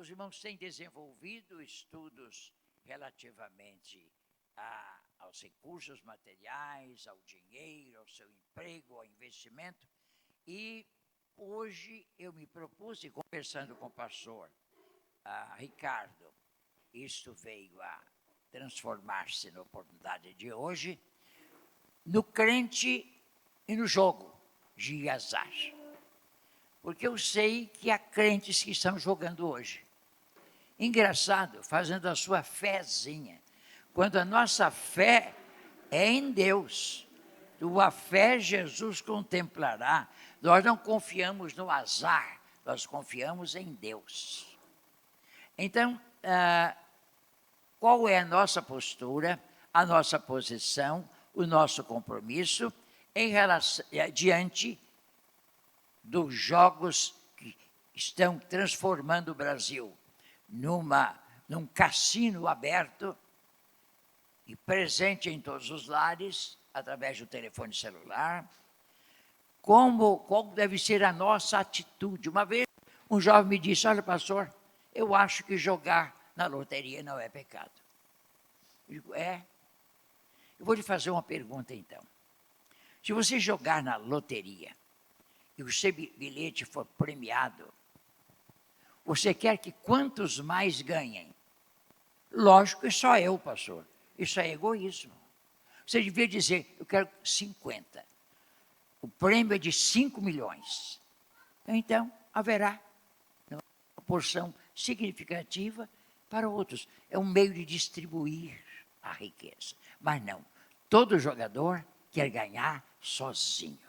os irmãos têm desenvolvido estudos relativamente aos recursos materiais, ao dinheiro, ao seu emprego, ao investimento. E hoje eu me propus, e conversando com o pastor Ricardo, isto veio a transformar-se na oportunidade de hoje, no crente e no jogo de azar. Porque eu sei que há crentes que estão jogando hoje. Engraçado, fazendo a sua fézinha. Quando a nossa fé é em Deus, tua fé Jesus contemplará. Nós não confiamos no azar, nós confiamos em Deus. Então, qual é a nossa postura, a nossa posição, o nosso compromisso em relação, diante dos jogos que estão transformando o Brasil num cassino aberto e presente em todos os lares, através do telefone celular? Qual deve ser a nossa atitude? Uma vez um jovem me disse: olha, pastor, eu acho que jogar na loteria não é pecado. Eu digo: é? Eu vou lhe fazer uma pergunta então. Se você jogar na loteria e o seu bilhete for premiado, você quer que quantos mais ganhem? Lógico que só eu, pastor. Isso é egoísmo. Você devia dizer: eu quero 50. O prêmio é de 5 milhões. Então, haverá uma proporção significativa para outros. É um meio de distribuir a riqueza. Mas não, todo jogador quer ganhar sozinho.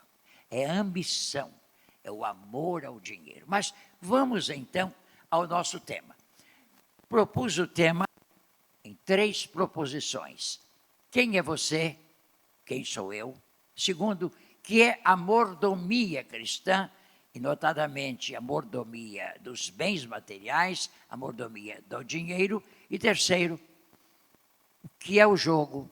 É ambição, é o amor ao dinheiro. Mas vamos então ao nosso tema. Propus o tema em 3 proposições. Quem é você? Quem sou eu? Segundo, que é a mordomia cristã, e notadamente a mordomia dos bens materiais, a mordomia do dinheiro. E terceiro, o que é o jogo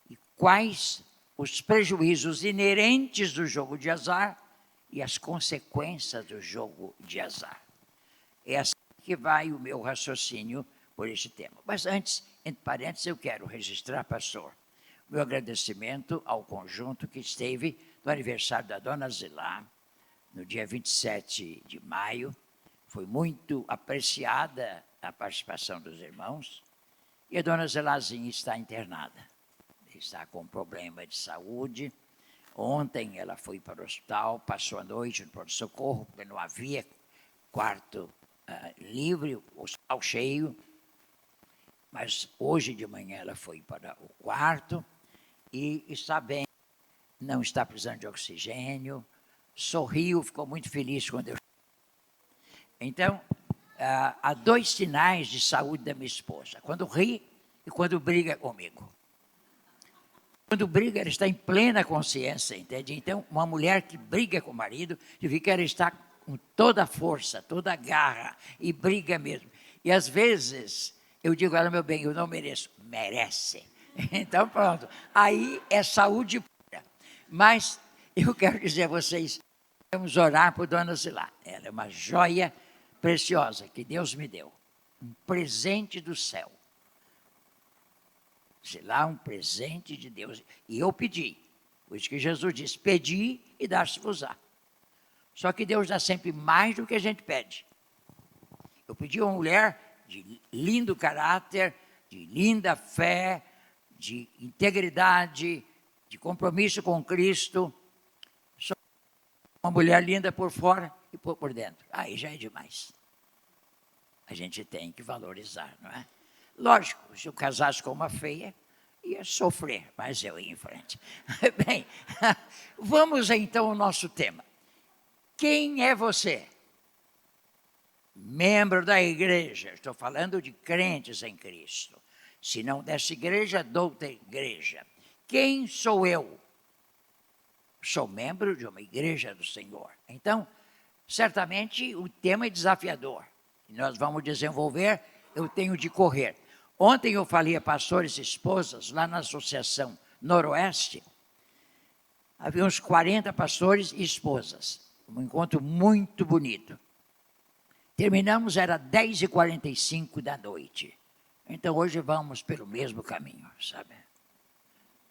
e quais os prejuízos inerentes do jogo de azar e as consequências do jogo de azar. É assim que vai o meu raciocínio por este tema. Mas antes, entre parênteses, eu quero registrar, pastor, meu agradecimento ao conjunto que esteve no aniversário da dona Zilá, no dia 27 de maio. Foi muito apreciada a participação dos irmãos. E a dona Zilazinha está internada. Está com problema de saúde. Ontem ela foi para o hospital, passou a noite no pronto-socorro, porque não havia quarto livre, o hospital cheio. Mas hoje de manhã ela foi para o quarto e está bem, não está precisando de oxigênio, sorriu, ficou muito feliz quando eu... Então, há 2 sinais de saúde da minha esposa: quando ri e quando briga comigo. Quando briga, ela está em plena consciência, entende? Então, uma mulher que briga com o marido, significa que ela está com toda a força, toda a garra, e briga mesmo. E às vezes, eu digo a ela: meu bem, eu não mereço. Merece. Então, pronto. Aí é saúde pura. Mas eu quero dizer a vocês, vamos orar por dona Zilá. Ela é uma joia preciosa que Deus me deu. Um presente do céu. Zilá, um presente de Deus. E eu pedi. Por isso que Jesus disse: pedi e dar-se-vos-á. Só que Deus dá sempre mais do que a gente pede. Eu pedi a uma mulher de lindo caráter, de linda fé, de integridade, de compromisso com Cristo. Só uma mulher linda por fora e por dentro. Aí já é demais. A gente tem que valorizar, não é? Lógico, se eu casasse com uma feia, ia sofrer, mas eu ia em frente. Bem, vamos então ao nosso tema. Quem é você? Membro da igreja. Estou falando de crentes em Cristo. Se não dessa igreja, de outra igreja. Quem sou eu? Sou membro de uma igreja do Senhor. Então, certamente o tema é desafiador. E nós vamos desenvolver, eu tenho de correr. Ontem eu falei a pastores e esposas, lá na Associação Noroeste. Havia uns 40 pastores e esposas. Um encontro muito bonito. Terminamos, era 10h45 da noite. Então, hoje vamos pelo mesmo caminho, sabe?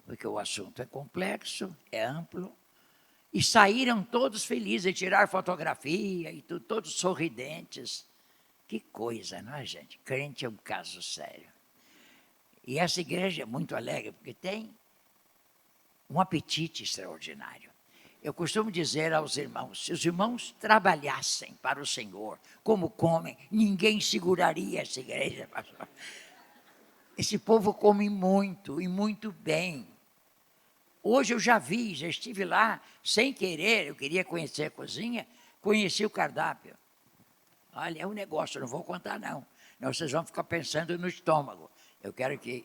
Porque o assunto é complexo, é amplo. E saíram todos felizes, tirar fotografia e tudo, todos sorridentes. Que coisa, não é, gente? Crente é um caso sério. E essa igreja é muito alegre, porque tem um apetite extraordinário. Eu costumo dizer aos irmãos, se os irmãos trabalhassem para o Senhor, como comem, ninguém seguraria essa igreja, pastor. Esse povo come muito e muito bem. Hoje eu já estive lá, sem querer, eu queria conhecer a cozinha, conheci o cardápio. Olha, é um negócio, não vou contar não. Não, vocês vão ficar pensando no estômago. Eu quero que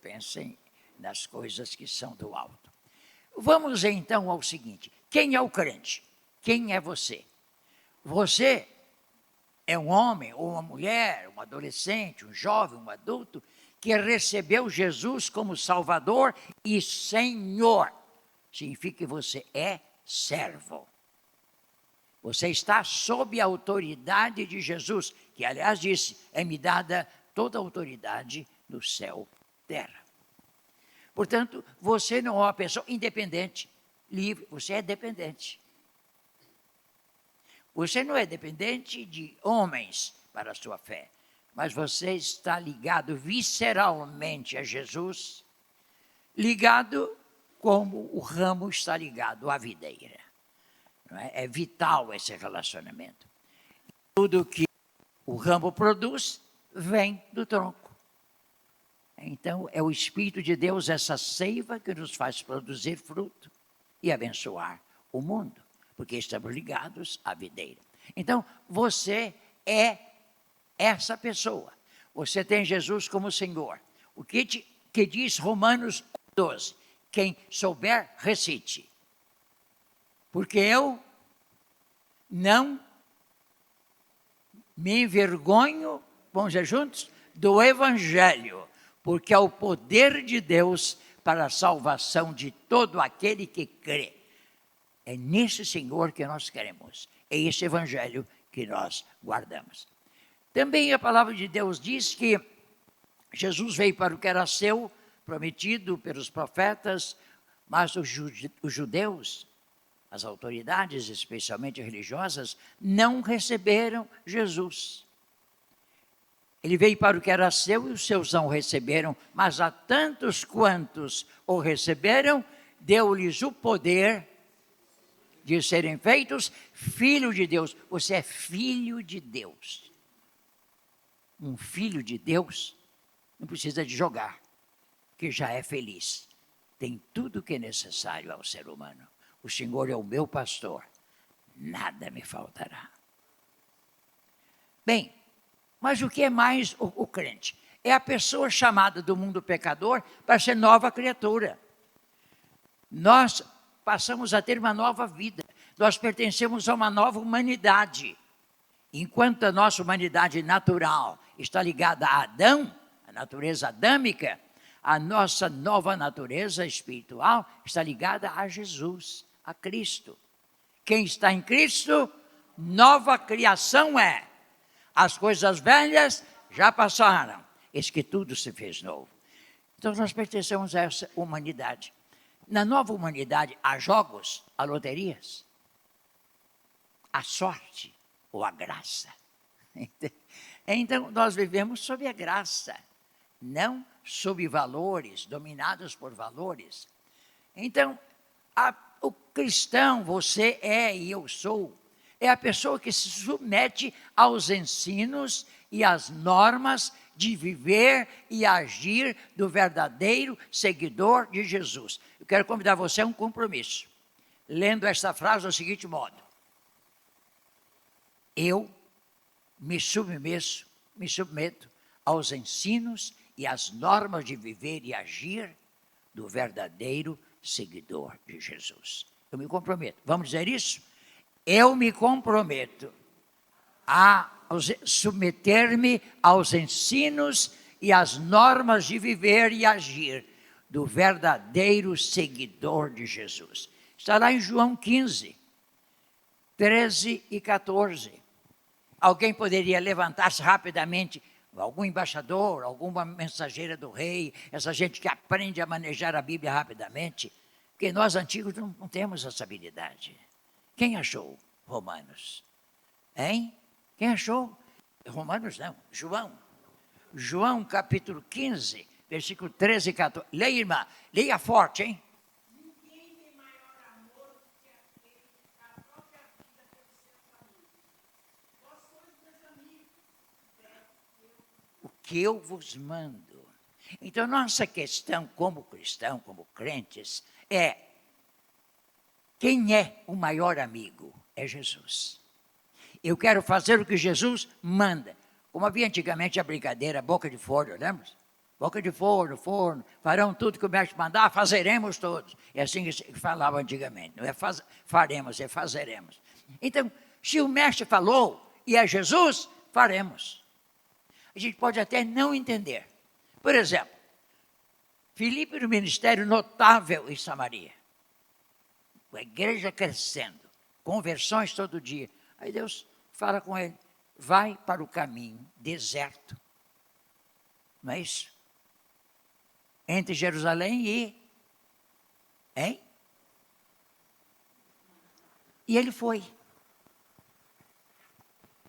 pensem nas coisas que são do alto. Vamos então ao seguinte, quem é o crente? Quem é você? Você é um homem ou uma mulher, um adolescente, um jovem, um adulto, que recebeu Jesus como Salvador e Senhor. Significa que você é servo. Você está sob a autoridade de Jesus, que aliás disse, é-me dada toda a autoridade no céu e terra. Portanto, você não é uma pessoa independente, livre, você é dependente. Você não é dependente de homens para a sua fé, mas você está ligado visceralmente a Jesus, ligado como o ramo está ligado à videira. Não é? É vital esse relacionamento. Tudo que o ramo produz vem do tronco. Então, é o Espírito de Deus, essa seiva que nos faz produzir fruto e abençoar o mundo, porque estamos ligados à videira. Então, você é essa pessoa. Você tem Jesus como Senhor. O que diz Romanos 12? Quem souber, recite. Porque eu não me envergonho, vamos dizer juntos, do Evangelho, porque é o poder de Deus para a salvação de todo aquele que crê. É nesse Senhor que nós queremos, é esse Evangelho que nós guardamos. Também a palavra de Deus diz que Jesus veio para o que era seu, prometido pelos profetas, mas os judeus, as autoridades, especialmente religiosas, não receberam Jesus. Ele veio para o que era seu e os seus não o receberam, mas a tantos quantos o receberam, deu-lhes o poder de serem feitos filhos de Deus. Você é filho de Deus. Um filho de Deus não precisa de jogar, que já é feliz. Tem tudo o que é necessário ao ser humano. O Senhor é o meu pastor, nada me faltará. Bem, mas o que é mais o crente? É a pessoa chamada do mundo pecador para ser nova criatura. Nós passamos a ter uma nova vida. Nós pertencemos a uma nova humanidade. Enquanto a nossa humanidade natural está ligada a Adão, a natureza adâmica, a nossa nova natureza espiritual está ligada a Jesus, a Cristo. Quem está em Cristo, nova criação é. As coisas velhas já passaram, eis que tudo se fez novo. Então nós pertencemos a essa humanidade. Na nova humanidade há jogos, há loterias, há sorte ou a graça. Então nós vivemos sob a graça, não sob valores, dominados por valores. Então, o cristão, você é e eu sou, é a pessoa que se submete aos ensinos e às normas de viver e agir do verdadeiro seguidor de Jesus. Eu quero convidar você a um compromisso, lendo esta frase do seguinte modo: eu me submeto aos ensinos e às normas de viver e agir do verdadeiro seguidor de Jesus. Eu me comprometo. Vamos dizer isso? Eu me comprometo a submeter-me aos ensinos e às normas de viver e agir do verdadeiro seguidor de Jesus. Está lá em João 15, 13 e 14. alguém poderia levantar-se rapidamente, algum embaixador, alguma mensageira do rei, essa gente que aprende a manejar a Bíblia rapidamente, porque nós antigos não temos essa habilidade. Quem achou Romanos? Hein? Quem achou? Romanos não, João. João capítulo 15, versículo 13 e 14. Leia, irmã, leia forte, hein? Que eu vos mando. Então, nossa questão como cristão, como crentes, é: quem é o maior amigo? É Jesus. Eu quero fazer o que Jesus manda. Como havia antigamente a brincadeira, boca de forno, lembra? Boca de forno, farão tudo que o mestre mandar, fazeremos todos. É assim que falava antigamente, não é faremos, é fazeremos. Então, se o mestre falou e é Jesus, faremos. A gente pode até não entender. Por exemplo, Filipe no ministério notável em Samaria. A igreja crescendo, conversões todo dia. Aí Deus fala com ele, vai para o caminho deserto. Não é isso? Entre Jerusalém e... Hein? E ele foi.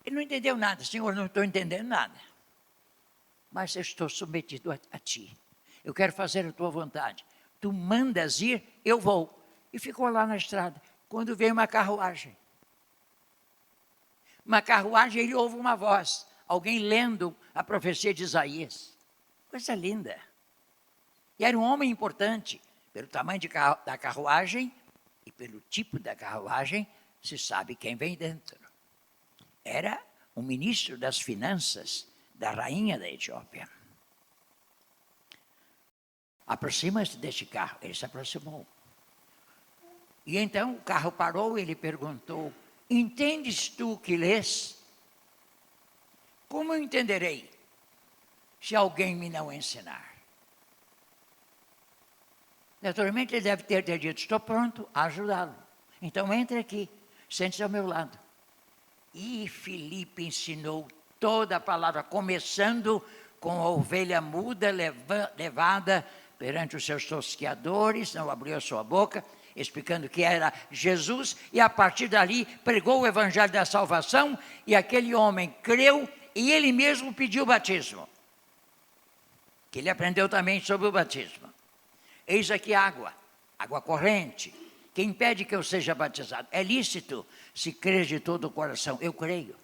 Ele não entendeu nada. Senhor, não estou entendendo nada. Mas eu estou submetido a ti. Eu quero fazer a tua vontade. Tu mandas ir, eu vou. E ficou lá na estrada. Quando veio uma carruagem. Ele ouve uma voz. Alguém lendo a profecia de Isaías. Coisa linda. E era um homem importante. Pelo tamanho da carruagem e pelo tipo da carruagem, se sabe quem vem dentro. Era o ministro das finanças da rainha da Etiópia. Aproxima-se deste carro. Ele se aproximou. E então o carro parou e ele perguntou, entendes tu o que lês? Como eu entenderei se alguém me não ensinar? Naturalmente ele deve ter dito, estou pronto a ajudá-lo. Então entre aqui, sente-se ao meu lado. E Filipe ensinou toda a palavra, começando com a ovelha muda levada perante os seus tosqueadores, não abriu a sua boca, explicando que era Jesus, e a partir dali pregou o evangelho da salvação, e aquele homem creu, e ele mesmo pediu o batismo, que ele aprendeu também sobre o batismo. Eis aqui água corrente, que impede que eu seja batizado. É lícito, se crer de todo o coração. Eu creio.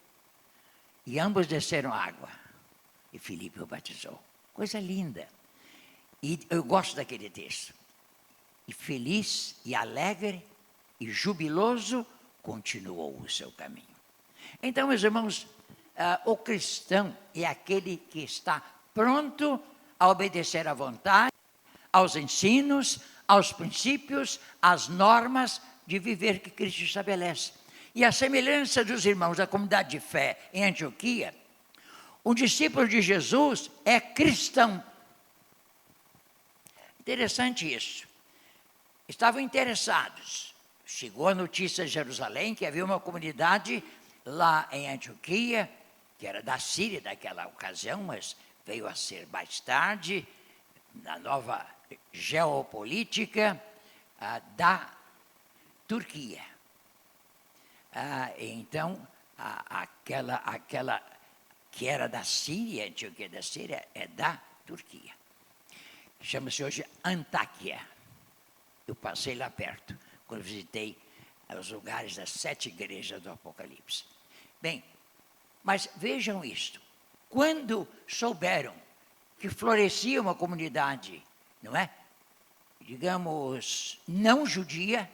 E ambos desceram a água. E Filipe o batizou. Coisa linda. E eu gosto daquele texto. E feliz, e alegre, e jubiloso, continuou o seu caminho. Então, meus irmãos, o cristão é aquele que está pronto a obedecer à vontade, aos ensinos, aos princípios, às normas de viver que Cristo estabelece. E a semelhança dos irmãos da comunidade de fé em Antioquia, um discípulo de Jesus é cristão. Interessante isso. Estavam interessados. Chegou a notícia de Jerusalém que havia uma comunidade lá em Antioquia, que era da Síria naquela ocasião, mas veio a ser mais tarde, na nova geopolítica da Turquia. Então, aquela que era da Síria, Antioquia da Síria, é da Turquia. Chama-se hoje Antáquia. Eu passei lá perto, quando visitei os lugares das 7 igrejas do Apocalipse. Bem, mas vejam isto. Quando souberam que florescia uma comunidade, não é? Digamos, não judia,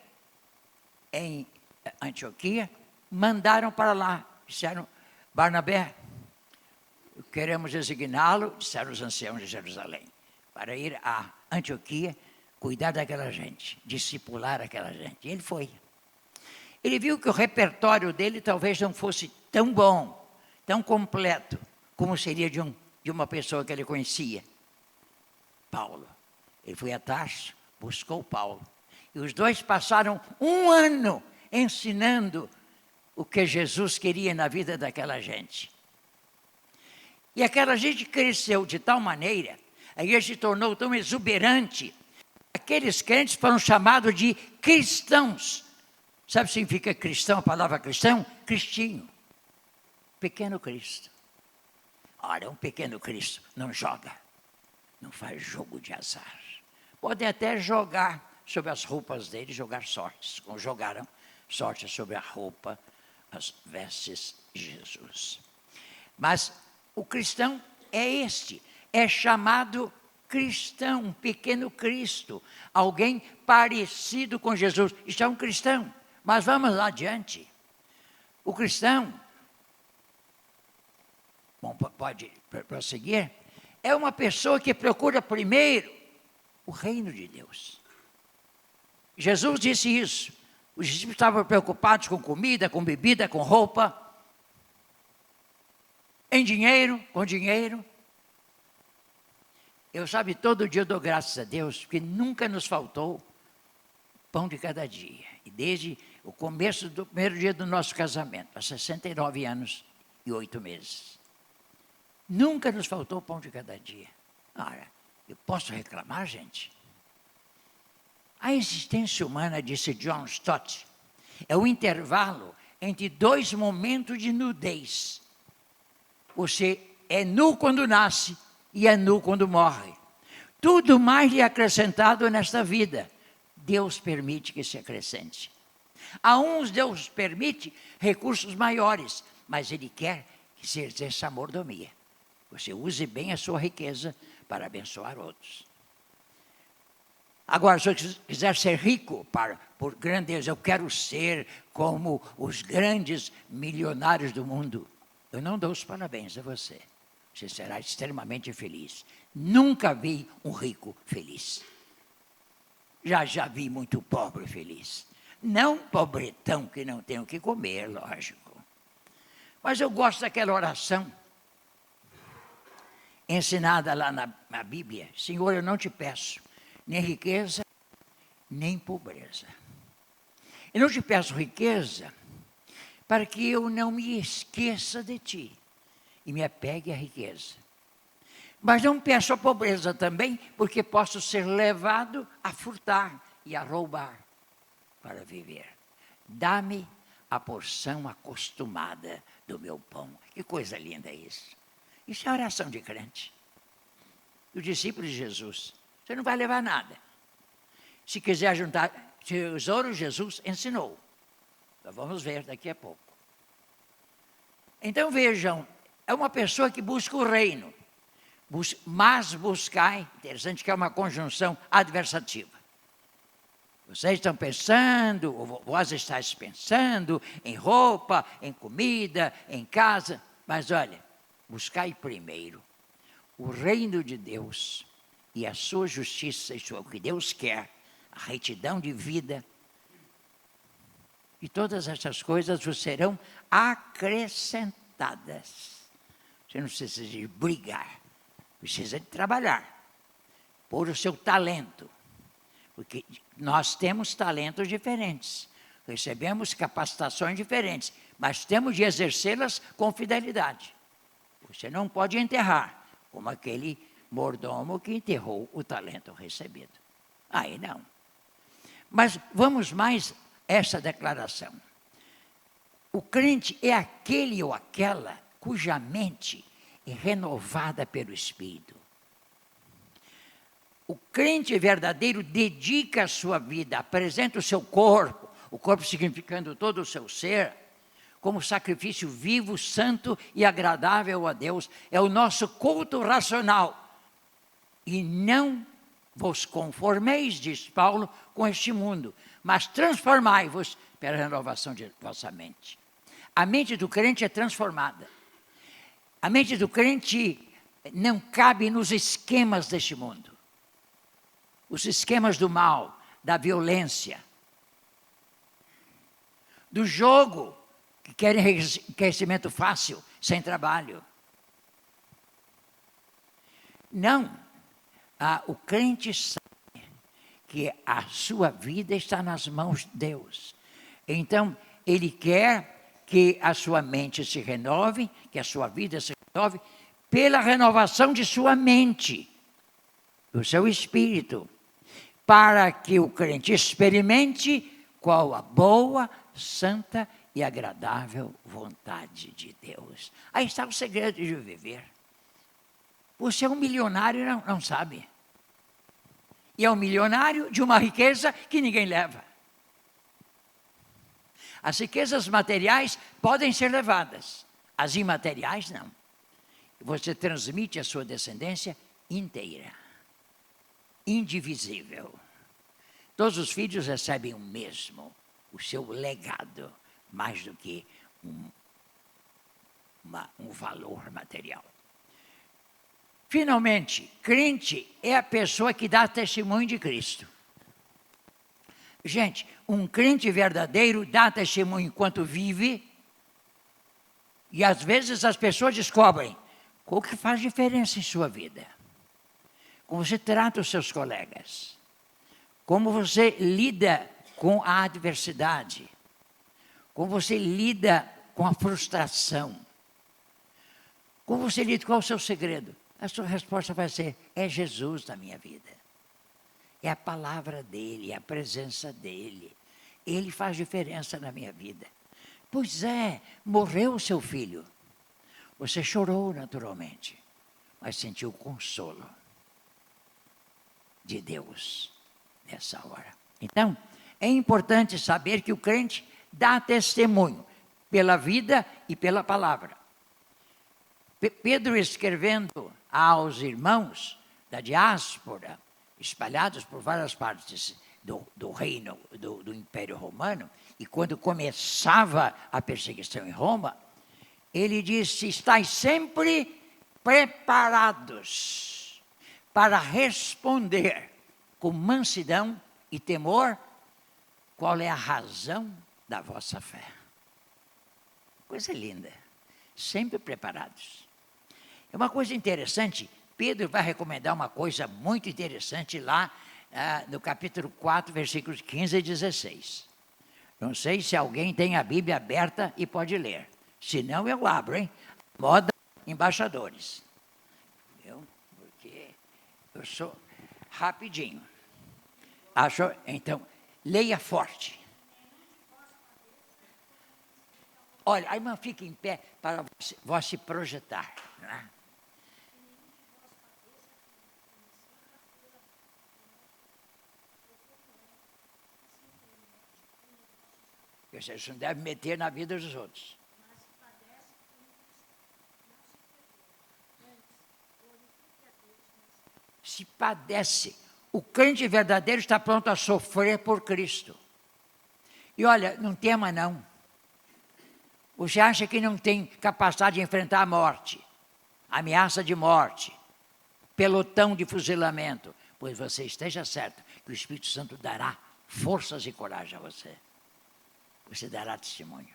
em Antioquia, mandaram para lá. Disseram, Barnabé, queremos designá-lo, disseram os anciãos de Jerusalém, para ir a Antioquia, cuidar daquela gente, discipular aquela gente. E ele foi. Ele viu que o repertório dele talvez não fosse tão bom, tão completo, como seria de uma pessoa que ele conhecia. Paulo. Ele foi a Tarso, buscou Paulo. E os dois passaram 1 ano ensinando o que Jesus queria na vida daquela gente. E aquela gente cresceu de tal maneira, a igreja se tornou tão exuberante, aqueles crentes foram chamados de cristãos. Sabe o que significa cristão, a palavra cristão? Cristinho. Pequeno Cristo. Ora, um pequeno Cristo não joga, não faz jogo de azar. Pode até jogar sobre as roupas dele, jogar sortes, como jogaram sorte sobre a roupa, as vestes de Jesus. Mas o cristão é este, é chamado cristão, um pequeno Cristo, alguém parecido com Jesus. Isto é um cristão, mas vamos lá adiante. O cristão, bom, pode prosseguir, é uma pessoa que procura primeiro o reino de Deus. Jesus disse isso. Os discípulos estavam preocupados com comida, com bebida, com roupa, em dinheiro, com dinheiro. Eu, sabe, todo dia eu dou graças a Deus, porque nunca nos faltou pão de cada dia. E desde o começo do primeiro dia do nosso casamento, há 69 anos e 8 meses. Nunca nos faltou pão de cada dia. Ora, eu posso reclamar, gente? A existência humana, disse John Stott, é o intervalo entre dois momentos de nudez. Você é nu quando nasce e é nu quando morre. Tudo mais lhe é acrescentado nesta vida. Deus permite que se acrescente. A uns Deus permite recursos maiores, mas Ele quer que se exerça a mordomia. Você use bem a sua riqueza para abençoar outros. Agora, se eu quiser ser rico por grandeza, eu quero ser como os grandes milionários do mundo, eu não dou os parabéns a você. Você será extremamente feliz. Nunca vi um rico feliz. Já vi muito pobre feliz. Não pobretão que não tem o que comer, lógico. Mas eu gosto daquela oração ensinada lá na Bíblia. Senhor, eu não te peço nem riqueza, nem pobreza. Eu não te peço riqueza para que eu não me esqueça de ti e me apegue à riqueza. Mas não peço a pobreza também, porque posso ser levado a furtar e a roubar para viver. Dá-me a porção acostumada do meu pão. Que coisa linda é isso. Isso é oração de crente. O discípulo de Jesus. Você não vai levar nada. Se quiser juntar tesouro, Jesus ensinou. Então vamos ver daqui a pouco. Então vejam, é uma pessoa que busca o reino. Mas buscai, interessante que é uma conjunção adversativa. Vocês estão pensando, ou vós estáis pensando em roupa, em comida, em casa. Mas olha, buscai primeiro o reino de Deus e a sua justiça, isso é o que Deus quer, a retidão de vida. E todas essas coisas vos serão acrescentadas. Você não precisa de brigar, precisa de trabalhar, pôr o seu talento. Porque nós temos talentos diferentes, recebemos capacitações diferentes, mas temos de exercê-las com fidelidade. Você não pode enterrar, como aquele mordomo que enterrou o talento recebido. Aí não. Mas vamos mais essa declaração. O crente é aquele ou aquela cuja mente é renovada pelo Espírito. O crente verdadeiro dedica a sua vida, apresenta o seu corpo, o corpo significando todo o seu ser, como sacrifício vivo, santo e agradável a Deus. É o nosso culto racional. E não vos conformeis, diz Paulo, com este mundo, mas transformai-vos pela renovação de vossa mente. A mente do crente é transformada. A mente do crente não cabe nos esquemas deste mundo. Os esquemas do mal, da violência, do jogo, que querem enriquecimento fácil, sem trabalho. Não. O crente sabe que a sua vida está nas mãos de Deus. Então, ele quer que a sua mente se renove, que a sua vida se renove, pela renovação de sua mente, do seu espírito, para que o crente experimente qual a boa, santa e agradável vontade de Deus. Aí está o segredo de viver. Você é um milionário e não sabe. E é um milionário de uma riqueza que ninguém leva. As riquezas materiais podem ser levadas, as imateriais não. Você transmite a sua descendência inteira, indivisível. Todos os filhos recebem o mesmo, o seu legado, mais do que um valor material. Finalmente, crente é a pessoa que dá testemunho de Cristo. Gente, um crente verdadeiro dá testemunho enquanto vive, e às vezes as pessoas descobrem o que faz diferença em sua vida. Como você trata os seus colegas, como você lida com a adversidade, como você lida com a frustração, como você lida, qual é o seu segredo? A sua resposta vai ser: é Jesus na minha vida. É a palavra dele, é a presença dele. Ele faz diferença na minha vida. Pois é, morreu o seu filho. Você chorou naturalmente, mas sentiu o consolo de Deus nessa hora. Então, é importante saber que o crente dá testemunho pela vida e pela palavra. Pedro, escrevendo aos irmãos da diáspora, espalhados por várias partes do reino, do Império Romano, e quando começava a perseguição em Roma, ele disse: estais sempre preparados para responder com mansidão e temor qual é a razão da vossa fé. Coisa linda, sempre preparados. É uma coisa interessante, Pedro vai recomendar uma coisa muito interessante lá no capítulo 4, versículos 15 e 16. Não sei se alguém tem a Bíblia aberta e pode ler. Se não, eu abro, hein? Moda embaixadores. Porque eu sou rapidinho. Então, leia forte. Olha, a irmã fica em pé para vós se projetar. Né? Você não deve meter na vida dos outros. Se padece. O crente verdadeiro está pronto a sofrer por Cristo. E olha, não tema não. Você acha que não tem capacidade de enfrentar a morte, ameaça de morte, pelotão de fuzilamento? Pois você esteja certo que o Espírito Santo dará forças e coragem a você. Você dará testemunho.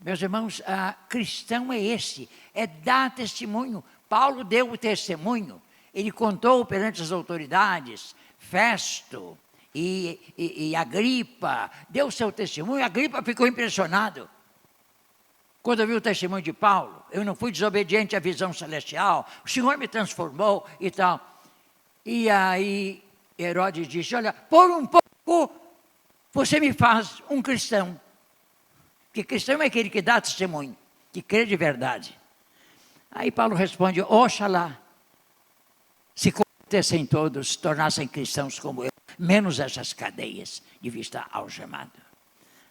Meus irmãos, cristão é esse, é dar testemunho. Paulo deu o testemunho, ele contou perante as autoridades, Festo e Agripa, deu seu testemunho. Agripa ficou impressionado quando viu o testemunho de Paulo. Eu não fui desobediente à visão celestial, o Senhor me transformou e tal. E aí Herodes disse: olha, por um pouco você me faz um cristão. Porque cristão é aquele que dá testemunho, que crê de verdade. Aí Paulo responde: oxalá se convertessem todos, tornassem cristãos como eu, menos essas cadeias de vista algemado.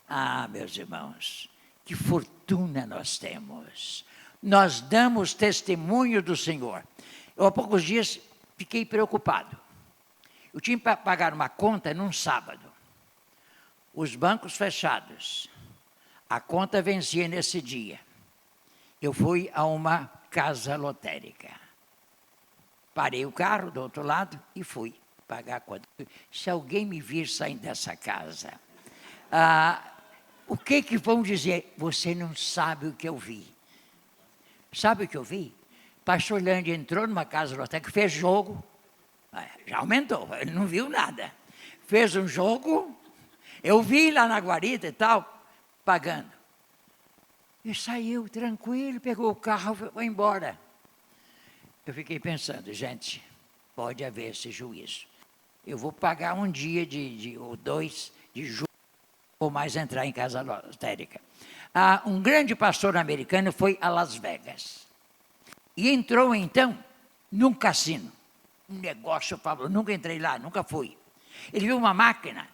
Ah, meus irmãos, que fortuna nós temos. Nós damos testemunho do Senhor. Eu há poucos dias fiquei preocupado. Eu tinha para pagar uma conta num sábado. Os bancos fechados. A conta vencia nesse dia. Eu fui a uma casa lotérica. Parei o carro do outro lado e fui pagar a conta. Se alguém me vir saindo dessa casa, o que vão dizer? Você não sabe o que eu vi. Sabe o que eu vi? Pastor Lândia entrou numa casa lotérica, fez jogo. Já aumentou, ele não viu nada. Fez um jogo, eu vi lá na guarita e tal. pagando. E saiu tranquilo, pegou o carro e foi embora. Eu fiquei pensando, gente, pode haver esse juízo. Eu vou pagar um dia ou 2 de julho, ou mais entrar em casa lotérica. Um grande pastor americano foi a Las Vegas. E entrou, então, num cassino. Um negócio, falou, nunca entrei lá, nunca fui. Ele viu uma máquina,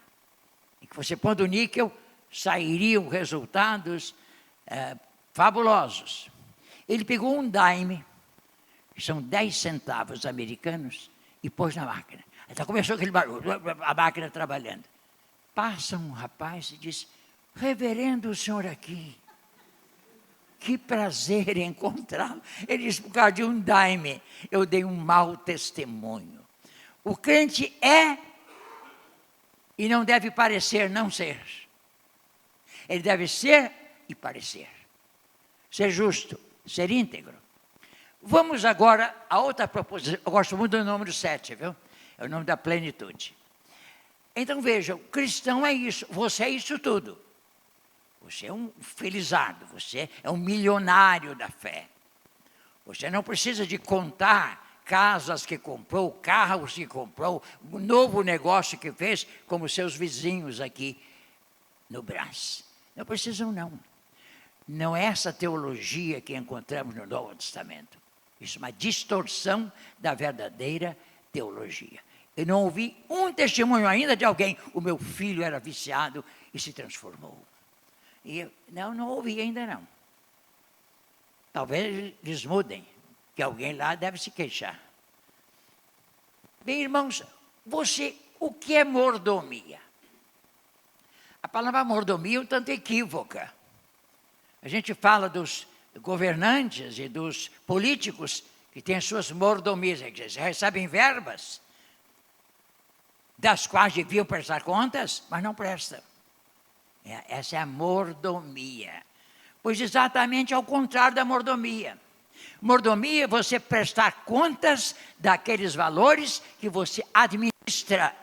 em que você pondo níquel, sairiam resultados fabulosos. Ele pegou um dime, que são 10 centavos americanos, e pôs na máquina. Então começou aquele barulho, a máquina trabalhando. Passa um rapaz e diz, reverendo, o senhor aqui. Que prazer encontrá-lo. Ele disse, por causa de um dime, eu dei um mau testemunho. O crente é e não deve parecer não ser. Ele deve ser e parecer. Ser justo, ser íntegro. Vamos agora a outra proposição. Eu gosto muito do número 7, viu? É o nome da plenitude. Então vejam, cristão é isso, você é isso tudo. Você é um felizardo, você é um milionário da fé. Você não precisa de contar casas que comprou, carros que comprou, um novo negócio que fez, como seus vizinhos aqui no Brás. Não precisam, não. Não é essa teologia que encontramos no Novo Testamento. Isso é uma distorção da verdadeira teologia. Eu não ouvi um testemunho ainda de alguém, o meu filho era viciado e se transformou. E eu, não ouvi ainda não. Talvez eles mudem, que alguém lá deve se queixar. Bem, irmãos, o que é mordomia? A palavra mordomia é um tanto equívoca. A gente fala dos governantes e dos políticos que têm suas mordomias, que eles recebem verbas, das quais deviam prestar contas, mas não prestam. Essa é a mordomia. Pois exatamente ao contrário da mordomia. Mordomia é você prestar contas daqueles valores que você administra,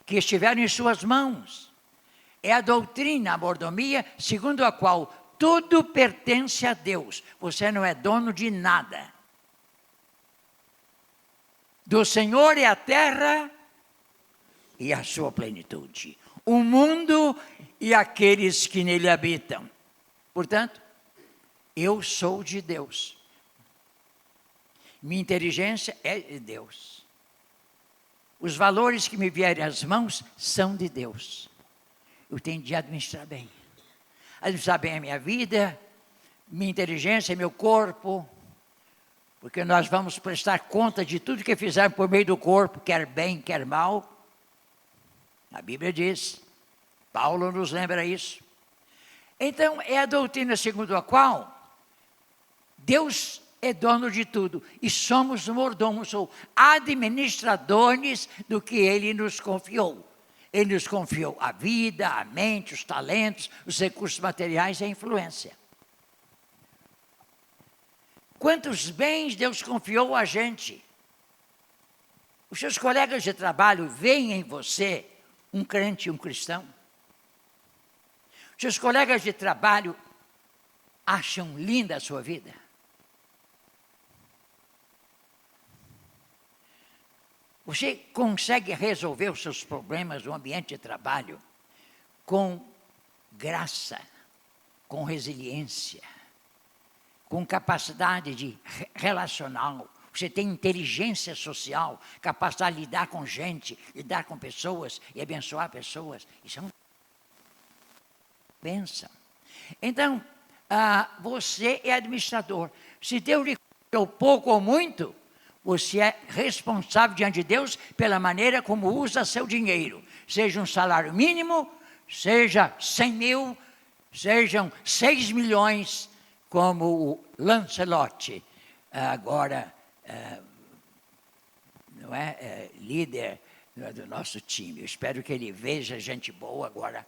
que estiveram em suas mãos. É a doutrina, a mordomia, segundo a qual tudo pertence a Deus. Você não é dono de nada. Do Senhor é a terra e a sua plenitude. O mundo e aqueles que nele habitam. Portanto, eu sou de Deus. Minha inteligência é de Deus. Os valores que me vierem às mãos são de Deus. Eu tenho de administrar bem. Administrar bem a minha vida, minha inteligência, meu corpo, porque nós vamos prestar conta de tudo que fizermos por meio do corpo, quer bem, quer mal. A Bíblia diz, Paulo nos lembra isso. Então, é a doutrina segundo a qual Deus é dono de tudo e somos mordomos ou administradores do que Ele nos confiou. Ele nos confiou a vida, a mente, os talentos, os recursos materiais e a influência. Quantos bens Deus confiou a gente? Os seus colegas de trabalho veem em você um crente, um cristão? Os seus colegas de trabalho acham linda a sua vida? Você consegue resolver os seus problemas no ambiente de trabalho com graça, com resiliência, com capacidade de relacional. Você tem inteligência social, capacidade de lidar com gente, lidar com pessoas e abençoar pessoas. Isso é uma bênção. Então, você é administrador. Se Deus lhe deu pouco ou muito, você é responsável diante de Deus pela maneira como usa seu dinheiro. Seja um salário mínimo, seja 100 mil, sejam 6 milhões, como o Lancelotti, agora não é, líder do nosso time. Eu espero que ele veja gente boa agora,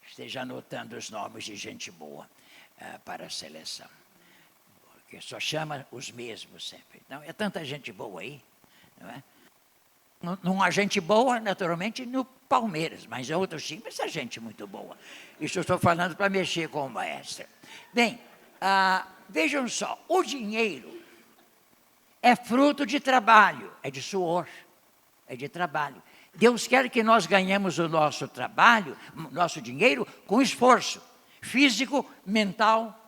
esteja anotando os nomes de gente boa para a seleção. Porque só chama os mesmos sempre. Então, é tanta gente boa aí, não é? Numa gente boa, naturalmente, no Palmeiras, mas em outros times é gente muito boa. Isso eu estou falando para mexer com o maestro. Bem, vejam só, o dinheiro é fruto de trabalho, é de suor, é de trabalho. Deus quer que nós ganhemos o nosso trabalho, nosso dinheiro, com esforço físico, mental.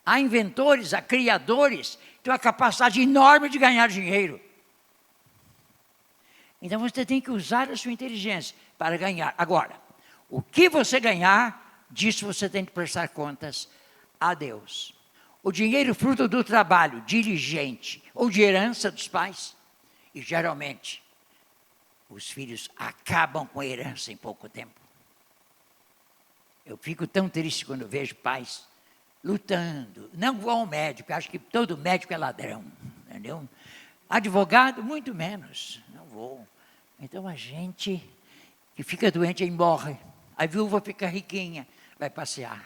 Há inventores, há criadores, que têm uma capacidade enorme de ganhar dinheiro. Então você tem que usar a sua inteligência para ganhar. Agora, o que você ganhar, disso você tem que prestar contas a Deus. O dinheiro fruto do trabalho diligente ou de herança dos pais, e geralmente os filhos acabam com a herança em pouco tempo. Eu fico tão triste quando vejo pais lutando, não vou ao médico, acho que todo médico é ladrão, entendeu? Advogado, muito menos, não vou. Então a gente que fica doente aí morre, a viúva fica riquinha, vai passear.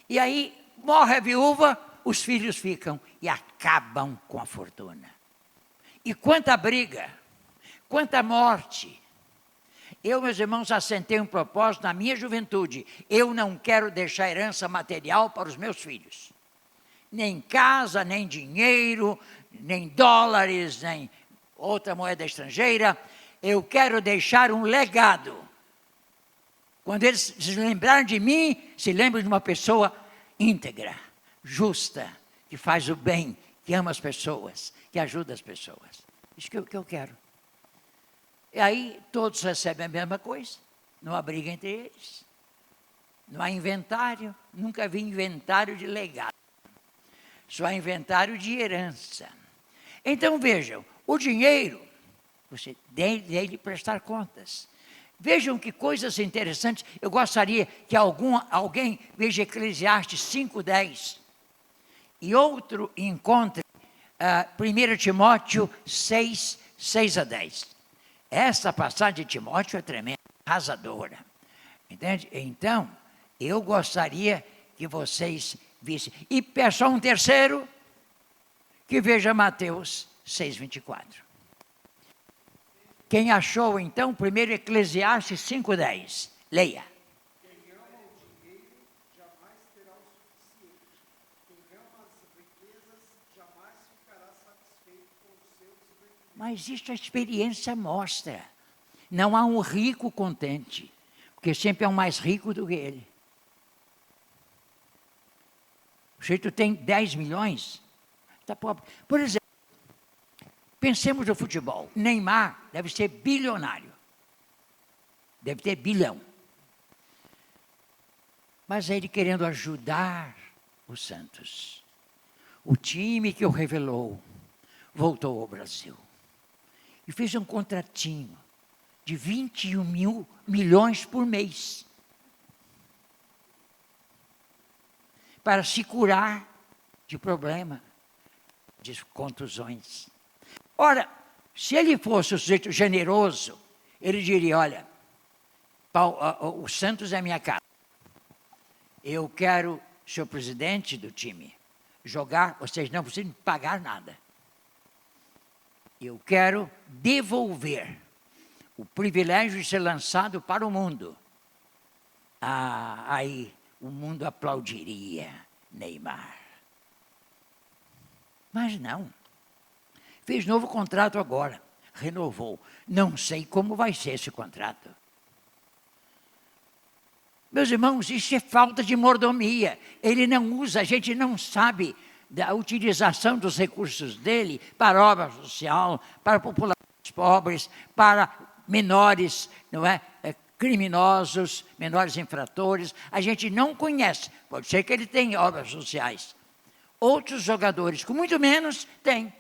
E aí morre a viúva, os filhos ficam e acabam com a fortuna. E quanta briga, quanta morte. Eu, meus irmãos, assentei um propósito na minha juventude. Eu não quero deixar herança material para os meus filhos. Nem casa, nem dinheiro, nem dólares, nem outra moeda estrangeira. Eu quero deixar um legado. Quando eles se lembrarem de mim, se lembrem de uma pessoa íntegra, justa, que faz o bem, que ama as pessoas, que ajuda as pessoas. Isso que eu quero. E aí todos recebem a mesma coisa, não há briga entre eles. Não há inventário, nunca vi inventário de legado. Só há inventário de herança. Então vejam, o dinheiro, você deve prestar contas. Vejam que coisas interessantes. Eu gostaria que alguém veja Eclesiastes 5:10 e outro encontre 1 Timóteo 6:6-10. Essa passagem de Timóteo é tremenda, arrasadora. Entende? Então, eu gostaria que vocês vissem. E peço a um terceiro que veja Mateus 6:24. Quem achou, então, primeiro Eclesiastes 5:10. Leia. Quem ama o dinheiro jamais terá o suficiente. Quem ama as riquezas jamais ficará satisfeito com os seus divertimentos. Mas isso a experiência mostra. Não há um rico contente, porque sempre é um mais rico do que ele. O sujeito tem 10 milhões, está pobre. Por exemplo, pensemos no futebol. Neymar deve ser bilionário. Deve ter bilhão. Mas ele querendo ajudar o Santos. O time que o revelou voltou ao Brasil. E fez um contratinho de 21 milhões por mês. Para se curar de problema, de contusões. Ora, se ele fosse um sujeito generoso, ele diria, olha, o Santos é minha casa. Eu quero, senhor presidente do time, jogar, vocês não precisam pagar nada. Eu quero devolver o privilégio de ser lançado para o mundo. Aí o mundo aplaudiria Neymar. Mas não. Fez novo contrato agora, renovou. Não sei como vai ser esse contrato. Meus irmãos, isso é falta de mordomia. Ele não usa, a gente não sabe da utilização dos recursos dele para obra social, para populações pobres, para menores, não é? Criminosos, menores infratores. A gente não conhece. Pode ser que ele tenha obras sociais. Outros jogadores, com muito menos, têm.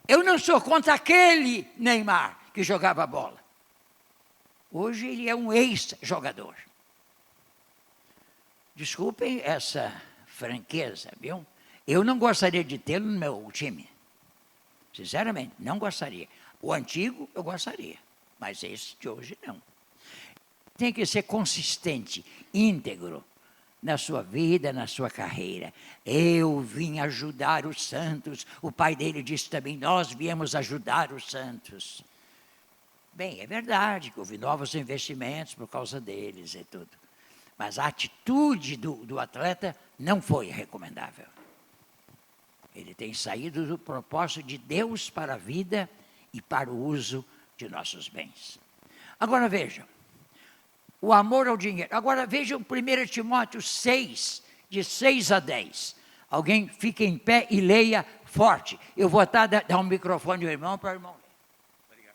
Eu não sou contra aquele Neymar que jogava bola. Hoje ele é um ex-jogador. Desculpem essa franqueza, viu? Eu não gostaria de tê-lo no meu time. Sinceramente, não gostaria. O antigo eu gostaria, mas esse de hoje não. Tem que ser consistente, íntegro, na sua vida, na sua carreira. Eu vim ajudar os santos. O pai dele disse também, nós viemos ajudar os santos. Bem, é verdade que houve novos investimentos por causa deles e tudo. Mas a atitude do atleta não foi recomendável. Ele tem saído do propósito de Deus para a vida e para o uso de nossos bens. Agora vejam, o amor ao dinheiro. Agora vejam 1 Timóteo 6, de 6 a 10. Alguém fique em pé e leia forte. Eu vou dar um microfone ao irmão para o irmão ler.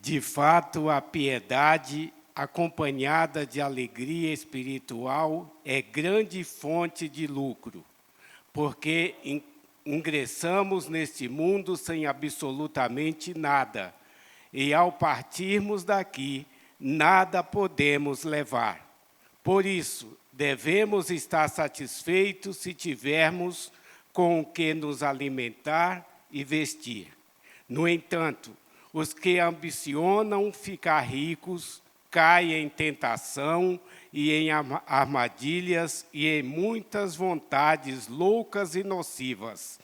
De fato, a piedade acompanhada de alegria espiritual é grande fonte de lucro, porque ingressamos neste mundo sem absolutamente nada, e ao partirmos daqui, nada podemos levar. Por isso, devemos estar satisfeitos se tivermos com o que nos alimentar e vestir. No entanto, os que ambicionam ficar ricos caem em tentação e em armadilhas e em muitas vontades loucas e nocivas,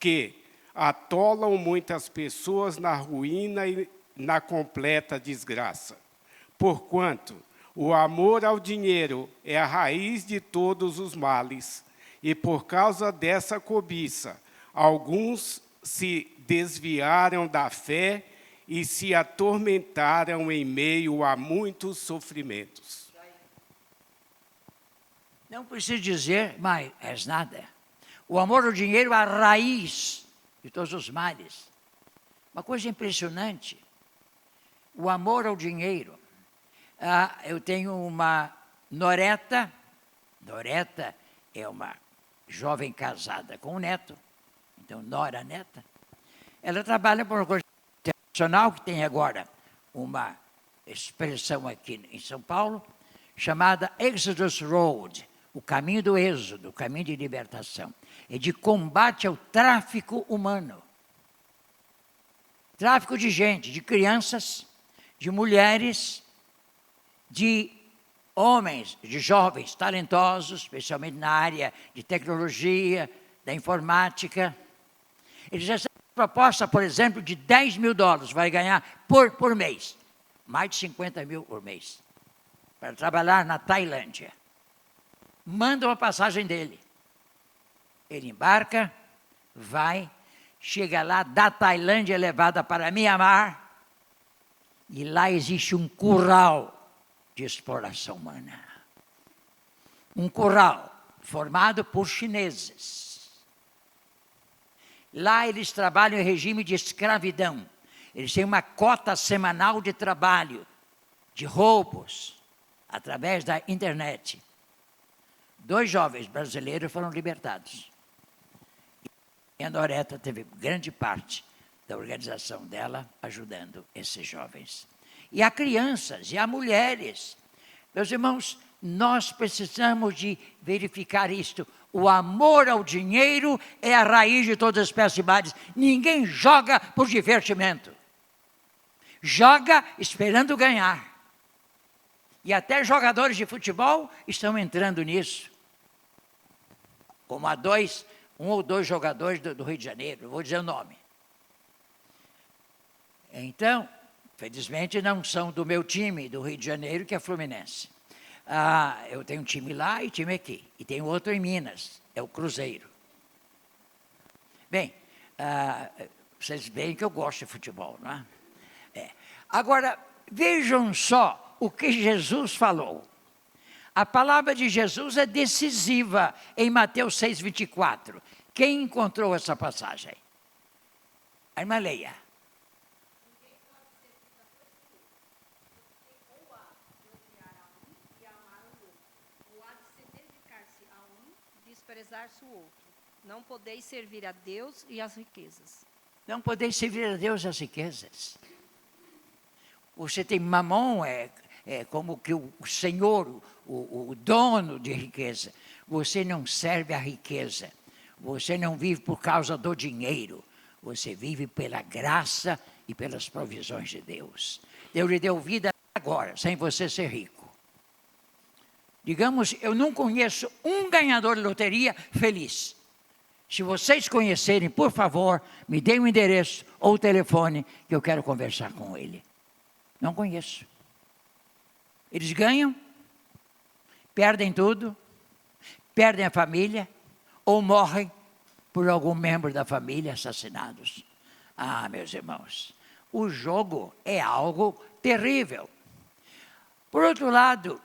que atolam muitas pessoas na ruína e na completa desgraça. Porquanto o amor ao dinheiro é a raiz de todos os males, e por causa dessa cobiça, alguns se desviaram da fé e se atormentaram em meio a muitos sofrimentos. Não preciso dizer mais nada. O amor ao dinheiro é a raiz de todos os males. Uma coisa impressionante. O amor ao dinheiro. Eu tenho uma noreta. Noreta é uma jovem casada com um neto. Então, nora, neta. Ela trabalha por uma coisa internacional, que tem agora uma expressão aqui em São Paulo, chamada Exodus Road, o caminho do êxodo, o caminho de libertação. É de combate ao tráfico humano. Tráfico de gente, de crianças, de mulheres, de homens, de jovens talentosos, especialmente na área de tecnologia, da informática. Eles recebem proposta, por exemplo, de $10.000, vai ganhar por mês. Mais de 50 mil por mês. Para trabalhar na Tailândia. Mandam a passagem dele. Ele embarca, vai, chega lá, da Tailândia é levada para Mianmar, e lá existe um curral de exploração humana. Um curral formado por chineses. Lá eles trabalham em regime de escravidão. Eles têm uma cota semanal de trabalho, de roubos, através da internet. 2 jovens brasileiros foram libertados. E a Noreta teve grande parte da organização dela ajudando esses jovens. E há crianças, e há mulheres. Meus irmãos, nós precisamos de verificar isto. O amor ao dinheiro é a raiz de todas as espécies de males. Ninguém joga por divertimento. Joga esperando ganhar. E até jogadores de futebol estão entrando nisso. Como há 1 ou 2 jogadores do Rio de Janeiro, não vou dizer o nome. Então, felizmente não são do meu time, do Rio de Janeiro, que é Fluminense. Eu tenho um time lá e time aqui. E tenho outro em Minas, é o Cruzeiro. Bem, vocês veem que eu gosto de futebol, não é? Agora, vejam só o que Jesus falou. A palavra de Jesus é decisiva em Mateus 6:24. Quem encontrou essa passagem? A irmã Leia. Desprezar-se o outro. Não podeis servir a Deus e às riquezas. Não podeis servir a Deus e às riquezas. Você tem mamão, é como que o senhor, o dono de riqueza. Você não serve a riqueza. Você não vive por causa do dinheiro. Você vive pela graça e pelas provisões de Deus. Deus lhe deu vida agora, sem você ser rico. Digamos, eu não conheço um ganhador de loteria feliz. Se vocês conhecerem, por favor, me deem o endereço ou o telefone que eu quero conversar com ele. Não conheço. Eles ganham, perdem tudo, perdem a família ou morrem por algum membro da família assassinados. Ah, meus irmãos, o jogo é algo terrível. Por outro lado,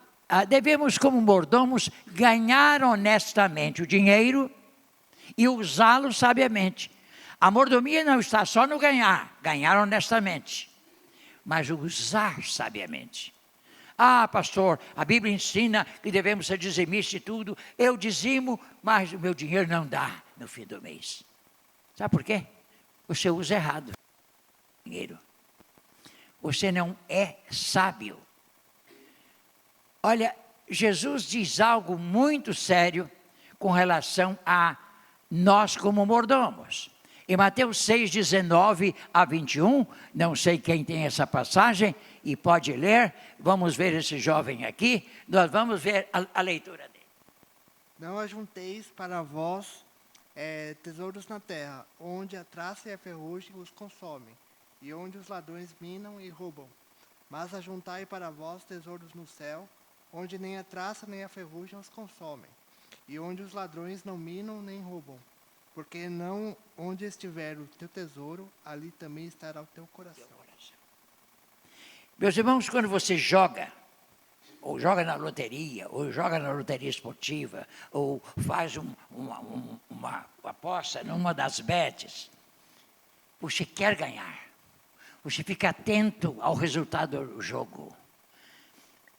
devemos, como mordomos, ganhar honestamente o dinheiro e usá-lo sabiamente. A mordomia não está só no ganhar honestamente, mas usar sabiamente. Ah, pastor, a Bíblia ensina que devemos ser dizimistas e tudo. Eu dizimo, mas o meu dinheiro não dá no fim do mês. Sabe por quê? Você usa errado o dinheiro. Você não é sábio. Olha, Jesus diz algo muito sério com relação a nós como mordomos. Em Mateus 6, 19 a 21, não sei quem tem essa passagem e pode ler, vamos ver esse jovem aqui, nós vamos ver a leitura dele. Não ajunteis para vós tesouros na terra, onde a traça e a ferrugem os consomem, e onde os ladrões minam e roubam. Mas ajuntai para vós tesouros no céu, onde nem a traça nem a ferrugem os consomem, e onde os ladrões não minam nem roubam. Porque não onde estiver o teu tesouro, ali também estará o teu coração. Meus irmãos, quando você joga, ou joga na loteria, ou joga na loteria esportiva, ou faz uma aposta numa das bets, você quer ganhar. Você fica atento ao resultado do jogo.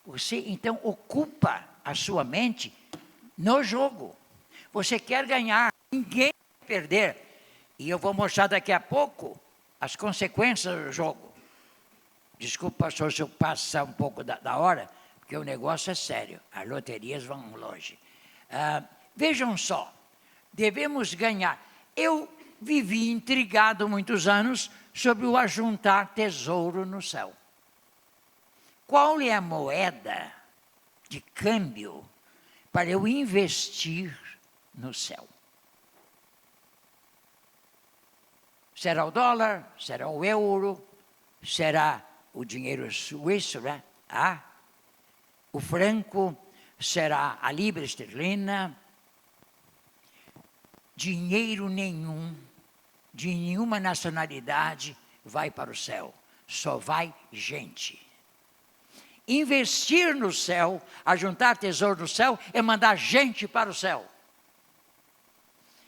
Você, então, ocupa a sua mente no jogo. Você quer ganhar, ninguém quer perder. E eu vou mostrar daqui a pouco as consequências do jogo. Desculpa, pastor, se eu passar um pouco da hora, porque o negócio é sério. As loterias vão longe. Vejam só, devemos ganhar. Eu vivi intrigado muitos anos sobre o ajuntar tesouro no céu. Qual é a moeda de câmbio para eu investir no céu? Será o dólar? Será o euro? Será o dinheiro suíço, né? O franco? Será a libra esterlina? Dinheiro nenhum, de nenhuma nacionalidade, vai para o céu. Só vai gente. Investir no céu, ajuntar tesouro no céu, é mandar gente para o céu.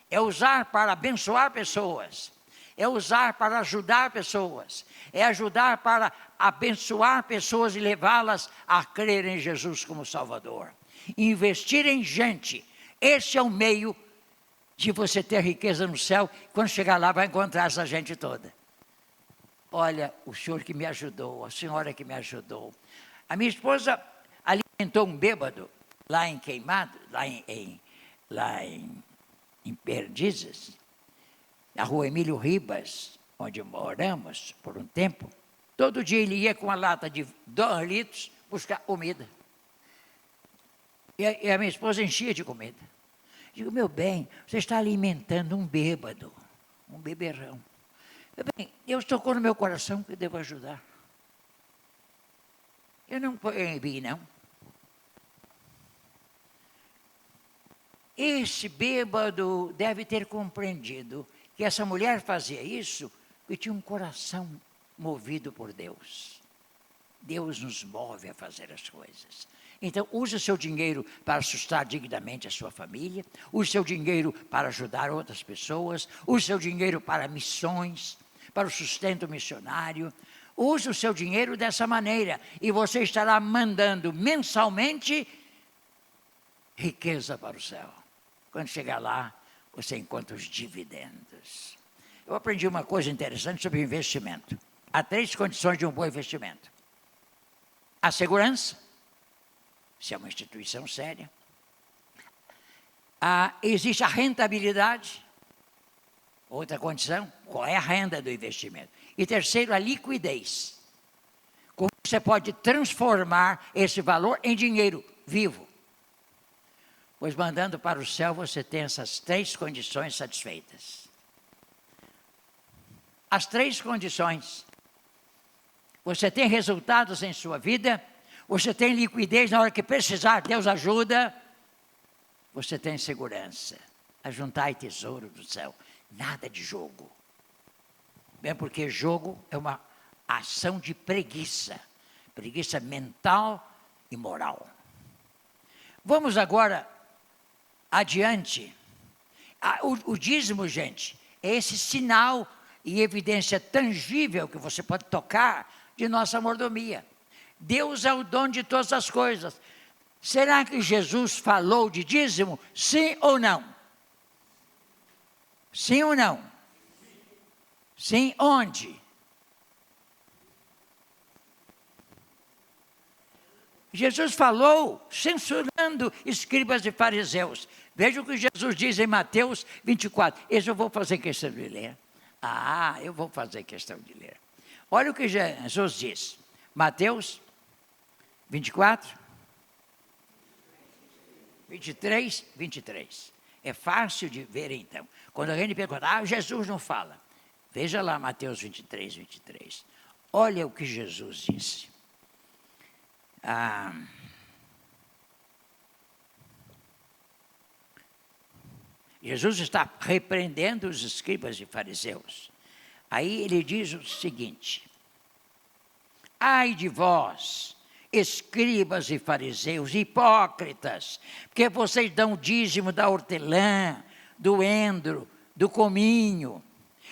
É usar para abençoar pessoas. É usar para ajudar pessoas. É ajudar para abençoar pessoas e levá-las a crer em Jesus como Salvador. Investir em gente. Esse é o meio de você ter riqueza no céu. Quando chegar lá, vai encontrar essa gente toda. Olha, o senhor que me ajudou, a senhora que me ajudou. A minha esposa alimentou um bêbado lá em Queimado, lá em Perdizes, na rua Emílio Ribas, onde moramos por um tempo. Todo dia ele ia com uma lata de 2 litros buscar comida. E a minha esposa enchia de comida. Digo, meu bem, você está alimentando um bêbado, um beberrão. Meu bem, Deus tocou no meu coração que eu devo ajudar. Eu não proibi, não. Esse bêbado deve ter compreendido que essa mulher fazia isso porque tinha um coração movido por Deus. Deus nos move a fazer as coisas. Então, use o seu dinheiro para sustentar dignamente a sua família, use o seu dinheiro para ajudar outras pessoas, use o seu dinheiro para missões, para o sustento missionário. Use o seu dinheiro dessa maneira e você estará mandando mensalmente riqueza para o céu. Quando chegar lá, você encontra os dividendos. Eu aprendi uma coisa interessante sobre investimento. Há 3 condições de um bom investimento. A segurança, se é uma instituição séria. Existe a rentabilidade. Outra condição, qual é a renda do investimento? E terceiro, a liquidez. Como você pode transformar esse valor em dinheiro vivo. Pois mandando para o céu, você tem essas 3 condições satisfeitas. As 3 condições. Você tem resultados em sua vida, você tem liquidez na hora que precisar, Deus ajuda, você tem segurança. Ajuntai tesouro do céu, nada de jogo. Bem, porque jogo é uma ação de preguiça mental e moral. Vamos agora adiante. O dízimo, gente, é esse sinal e evidência tangível que você pode tocar de nossa mordomia. Deus é o dono de todas as coisas. Será que Jesus falou de dízimo? Sim ou não? Sim ou não? Sim, onde? Jesus falou censurando escribas e fariseus. Veja o que Jesus diz em Mateus 24. Esse eu vou fazer questão de ler. Eu vou fazer questão de ler. Olha o que Jesus diz. Mateus 24, 23. É fácil de ver então. Quando alguém lhe pergunta, Jesus não fala. Veja lá Mateus 23. Olha o que Jesus disse. Jesus está repreendendo os escribas e fariseus. Aí ele diz o seguinte: ai de vós, escribas e fariseus, hipócritas, porque vocês dão o dízimo da hortelã, do endro, do cominho,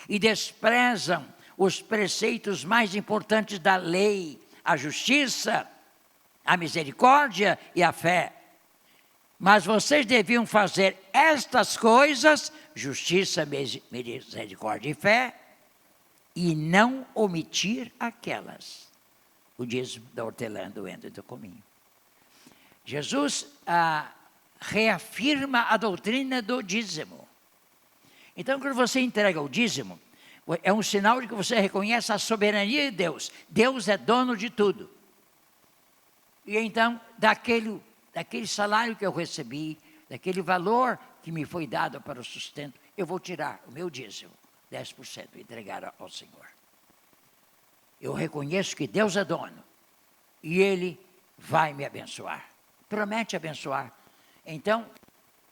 e desprezam os preceitos mais importantes da lei, a justiça, a misericórdia e a fé. Mas vocês deviam fazer estas coisas, justiça, misericórdia e fé, e não omitir aquelas. O dízimo da hortelã, do endro e do cominho. Jesus reafirma a doutrina do dízimo. Então, quando você entrega o dízimo, é um sinal de que você reconhece a soberania de Deus. Deus é dono de tudo. E então, daquele salário que eu recebi, daquele valor que me foi dado para o sustento, eu vou tirar o meu dízimo, 10%, e entregar ao Senhor. Eu reconheço que Deus é dono e Ele vai me abençoar. Promete abençoar. Então,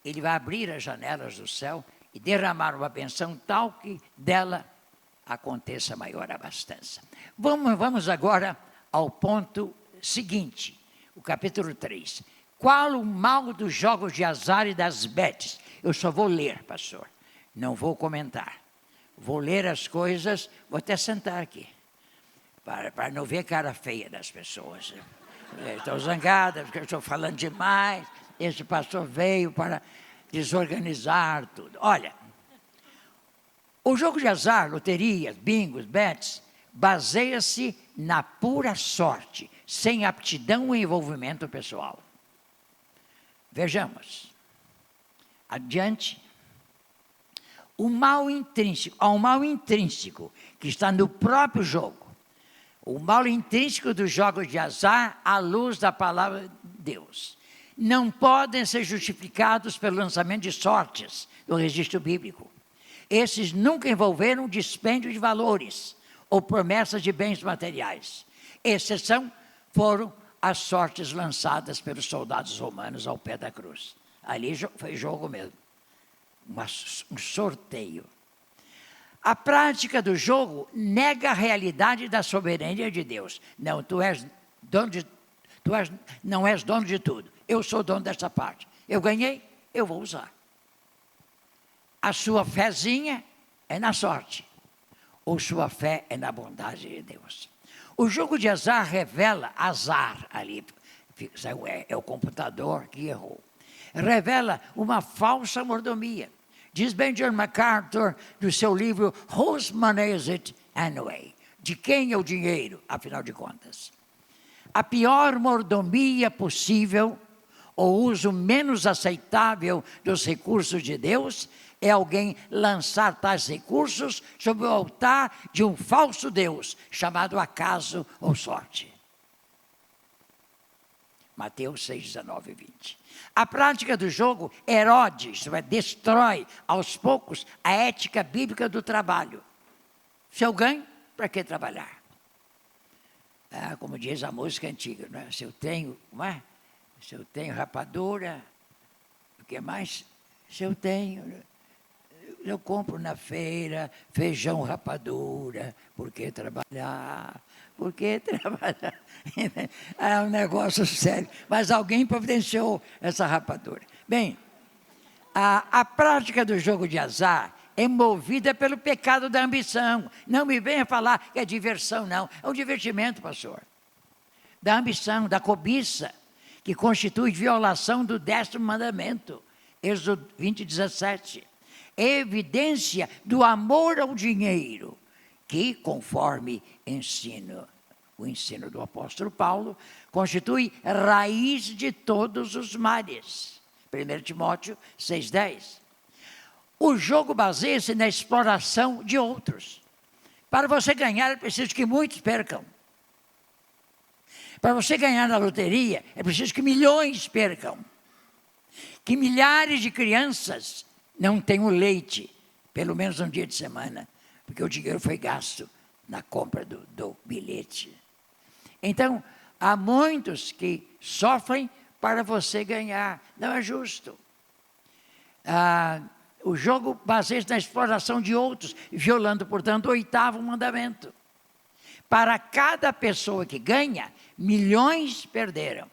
Ele vai abrir as janelas do céu e derramar uma benção tal que dela aconteça maior abastança. Vamos agora ao ponto seguinte, o capítulo 3. Qual o mal dos jogos de azar e das betes? Eu só vou ler, pastor. Não vou comentar. Vou ler as coisas, vou até sentar aqui. Para não ver cara feia das pessoas. Estou zangada, porque eu estou falando demais. Esse pastor veio para desorganizar tudo. Olha, o jogo de azar, loterias, bingos, bets, baseia-se na pura sorte, sem aptidão e envolvimento pessoal. Vejamos. Adiante. Há um mal intrínseco que está no próprio jogo. O mal intrínseco dos jogos de azar, à luz da palavra de Deus, não podem ser justificados pelo lançamento de sortes do registro bíblico. Esses nunca envolveram dispêndio de valores ou promessas de bens materiais. Exceção foram as sortes lançadas pelos soldados romanos ao pé da cruz. Ali foi jogo mesmo, um sorteio. A prática do jogo nega a realidade da soberania de Deus. Não, não és dono de tudo. Eu sou dono dessa parte. Eu ganhei, eu vou usar. A sua fezinha é na sorte. Ou sua fé é na bondade de Deus. O jogo de azar revela azar ali. É o computador que errou. Revela uma falsa mordomia. Diz Benjamin MacArthur, no seu livro Whose Money Is It Anyway? De quem é o dinheiro, afinal de contas? A pior mordomia possível, o uso menos aceitável dos recursos de Deus, é alguém lançar tais recursos sobre o altar de um falso Deus, chamado acaso ou sorte. Mateus 6, 19 e 20. A prática do jogo erode, isto é, destrói aos poucos a ética bíblica do trabalho. Se eu ganho, para que trabalhar? Como diz a música antiga, não é? Se eu tenho rapadura, o que mais? Se eu compro na feira feijão rapadura, por que trabalhar? Por que trabalhar? É um negócio sério, mas alguém providenciou essa rapadura. Bem, a prática do jogo de azar é movida pelo pecado da ambição. Não me venha falar que é diversão, não. É um divertimento, pastor. Da ambição, da cobiça, que constitui violação do 10º mandamento. Êxodo 20, 17. É evidência do amor ao dinheiro, que, conforme o ensino do apóstolo Paulo, constitui raiz de todos os males. 1 Timóteo 6,10. O jogo baseia-se na exploração de outros. Para você ganhar, é preciso que muitos percam. Para você ganhar na loteria, é preciso que milhões percam. Que milhares de crianças não tenham leite, pelo menos um dia de semana, porque o dinheiro foi gasto na compra do bilhete. Então, há muitos que sofrem para você ganhar. Não é justo. O jogo baseia-se na exploração de outros, violando, portanto, o 8º mandamento. Para cada pessoa que ganha, milhões perderam.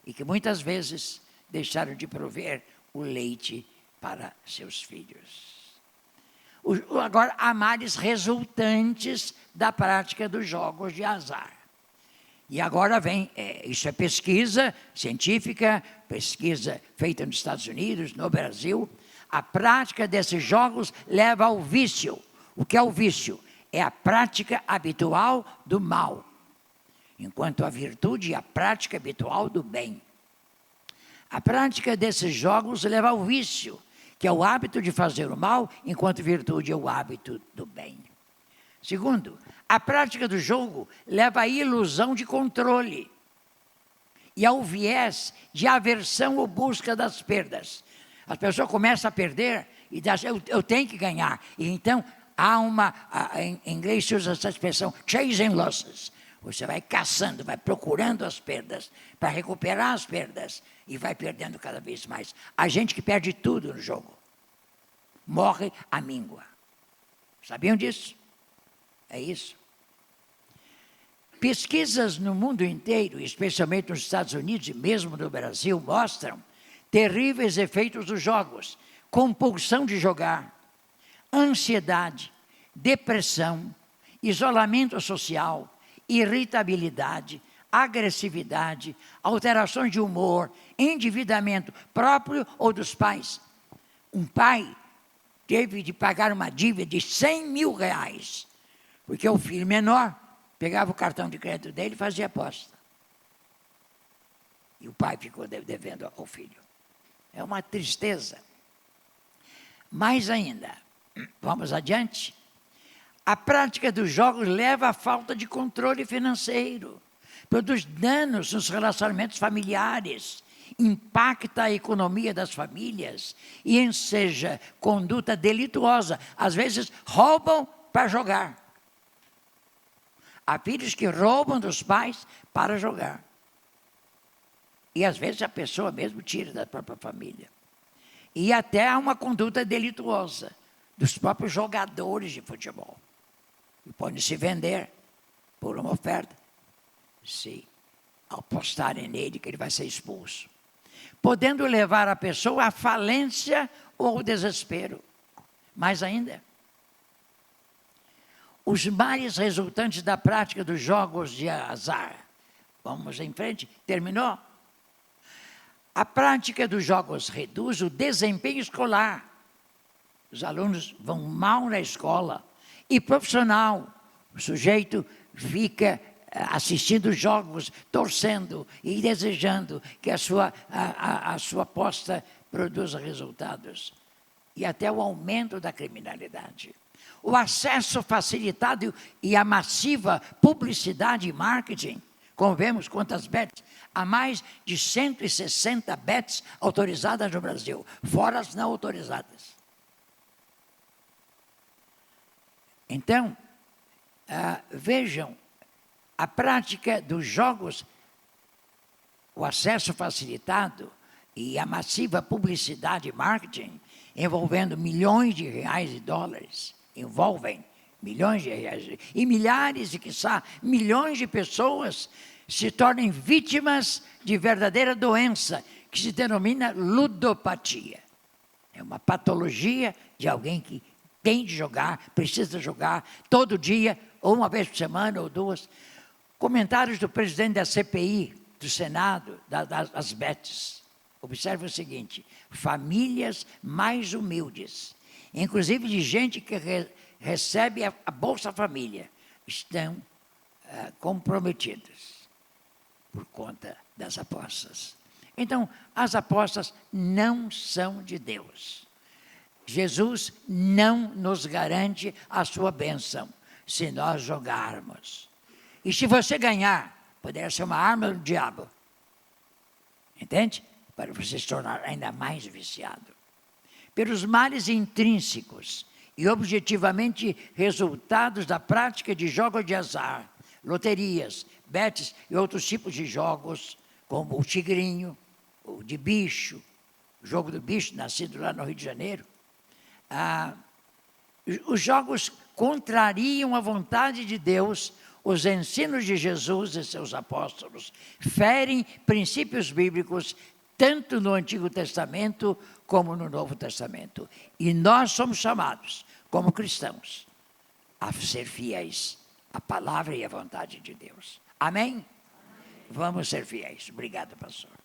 E que muitas vezes deixaram de prover o leite para seus filhos. Agora, há males resultantes da prática dos jogos de azar. E agora vem, isso é pesquisa científica, pesquisa feita nos Estados Unidos, no Brasil. A prática desses jogos leva ao vício. O que é o vício? É a prática habitual do mal, enquanto a virtude é a prática habitual do bem. A prática desses jogos leva ao vício, que é o hábito de fazer o mal, enquanto virtude é o hábito do bem. Segundo, a prática do jogo leva à ilusão de controle e ao viés de aversão ou busca das perdas. As pessoas começam a perder e dizem, eu tenho que ganhar. E então, em inglês se usa essa expressão, chasing losses. Você vai caçando, vai procurando as perdas, para recuperar as perdas, e vai perdendo cada vez mais. A gente que perde tudo no jogo, morre à míngua. Sabiam disso? É isso. Pesquisas no mundo inteiro, especialmente nos Estados Unidos e mesmo no Brasil, mostram terríveis efeitos dos jogos: compulsão de jogar, ansiedade, depressão, isolamento social, irritabilidade, agressividade, alterações de humor, endividamento próprio ou dos pais. Um pai teve de pagar uma dívida de R$100 mil, porque o filho menor pegava o cartão de crédito dele e fazia aposta. E o pai ficou devendo ao filho. É uma tristeza. Mais ainda, vamos adiante. A prática dos jogos leva à falta de controle financeiro, produz danos nos relacionamentos familiares, impacta a economia das famílias e enseja conduta delituosa. Às vezes roubam para jogar. Há filhos que roubam dos pais para jogar. E às vezes a pessoa mesmo tira da própria família. E até há uma conduta delituosa dos próprios jogadores de futebol. E podem se vender por uma oferta, se apostarem nele que ele vai ser expulso. Podendo levar a pessoa à falência ou ao desespero. Mais ainda, os males resultantes da prática dos jogos de azar. Vamos em frente. Terminou? A prática dos jogos reduz o desempenho escolar. Os alunos vão mal na escola. E profissional, o sujeito fica assistindo jogos, torcendo e desejando que a sua aposta produza resultados. E até o aumento da criminalidade. O acesso facilitado e a massiva publicidade e marketing como vemos, quantas bets? Há mais de 160 bets autorizadas no Brasil, fora as não autorizadas. Então, vejam, a prática dos jogos, o acesso facilitado e a massiva publicidade e marketing, envolvendo milhões de reais e dólares, envolvem milhões de reais, e milhares e, quiçá, milhões de pessoas se tornem vítimas de verdadeira doença, que se denomina ludopatia. É uma patologia de alguém que tem de jogar, precisa jogar todo dia, ou uma vez por semana, ou duas. Comentários do presidente da CPI, do Senado, das bets. Observe o seguinte: famílias mais humildes, inclusive de gente que recebe a Bolsa Família, estão comprometidas por conta das apostas. Então, as apostas não são de Deus. Jesus não nos garante a sua bênção se nós jogarmos. E se você ganhar, poderá ser uma arma do diabo. Entende? Para você se tornar ainda mais viciado. Pelos males intrínsecos e objetivamente resultados da prática de jogos de azar, loterias, bets e outros tipos de jogos, como o tigrinho, o de bicho, o jogo do bicho, nascido lá no Rio de Janeiro. Os jogos contrariam a vontade de Deus, os ensinos de Jesus e seus apóstolos, ferem princípios bíblicos, tanto no Antigo Testamento como no Novo Testamento. E nós somos chamados, como cristãos, a ser fiéis à palavra e à vontade de Deus. Amém? Vamos ser fiéis. Obrigado, pastor.